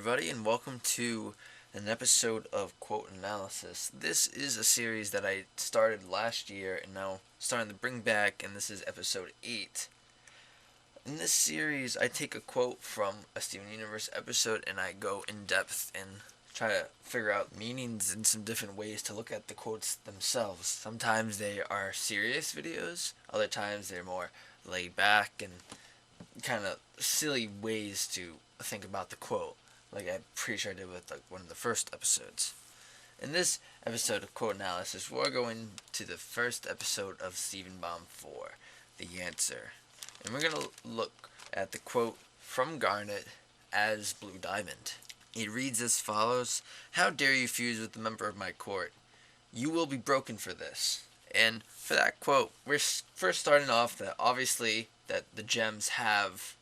everybody, and welcome to an episode of Quote Analysis. This is a series that I started last year and now starting to bring back, and this is episode 8. In this series, I take a quote from a Steven Universe episode and I go in depth and try to figure out meanings in some different ways to look at the quotes themselves. Sometimes they are serious videos, other times they're more laid back and kind of silly ways to think about the quote, like I'm pretty sure I did with one of the first episodes. In this episode of Quote Analysis, we're going to the first episode of Stephen Bomb 4, The Answer. And we're going to look at the quote from Garnet as Blue Diamond. It reads as follows: "How dare you fuse with a member of my court? You will be broken for this." And for that quote, we're first starting off that obviously that the gems have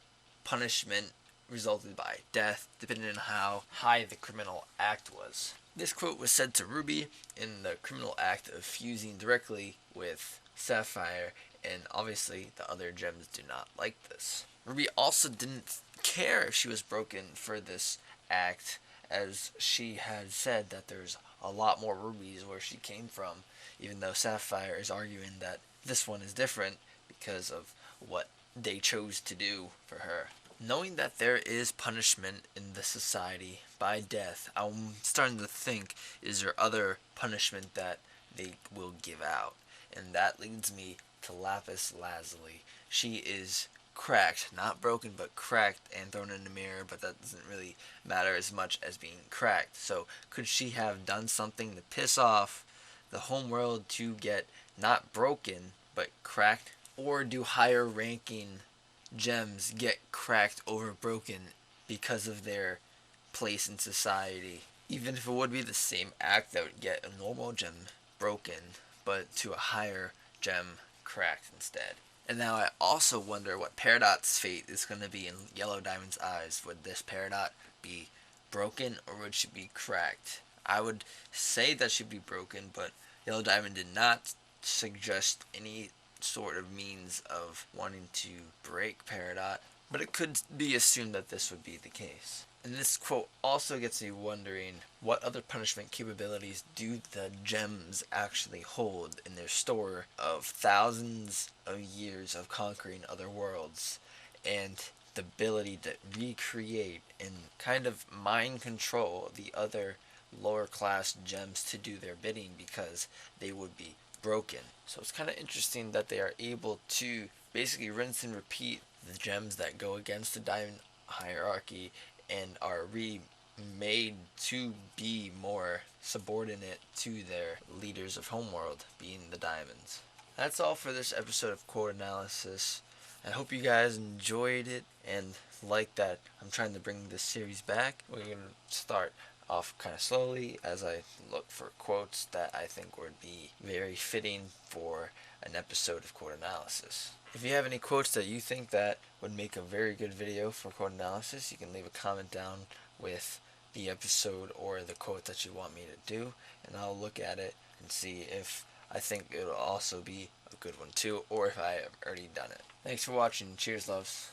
punishment resulted by death, depending on how high the criminal act was. This quote was said to Ruby in the criminal act of fusing directly with Sapphire, and obviously the other gems do not like this. Ruby also didn't care if she was broken for this act, as she had said that there's a lot more rubies where she came from, even though Sapphire is arguing that this one is different because of what they chose to do for her. Knowing that there is punishment in this society by death, I'm starting to think, is there other punishment that they will give out? And that leads me to Lapis Lazuli. She is cracked, not broken, but cracked and thrown in the mirror, but that doesn't really matter as much as being cracked. So could she have done something to piss off the Homeworld to get not broken, but cracked? Or do higher ranking gems get cracked over broken because of their place in society? Even if it would be the same act that would get a normal gem broken, but to a higher gem cracked instead. And now I also wonder what Peridot's fate is going to be in Yellow Diamond's eyes. Would this Peridot be broken or would she be cracked? I would say that she'd be broken, but Yellow Diamond did not suggest any sort of means of wanting to break Peridot, but it could be assumed that this would be the case. And this quote also gets me wondering, what other punishment capabilities do the gems actually hold in their store of thousands of years of conquering other worlds, and the ability to recreate and kind of mind control the other lower class gems to do their bidding because they would be broken. So it's kind of interesting that they are able to basically rinse and repeat the gems that go against the diamond hierarchy and are remade to be more subordinate to their leaders of Homeworld, being the diamonds. That's all for this episode of Quote Analysis. I hope you guys enjoyed it and like that I'm trying to bring this series back. We're going to start off kind of slowly as I look for quotes that I think would be very fitting for an episode of Quote Analysis. If you have any quotes that you think that would make a very good video for Quote Analysis, you can leave a comment down with the episode or the quote that you want me to do, and I'll look at it and see if I think it'll also be a good one too, or if I have already done it. Thanks for watching. Cheers, loves.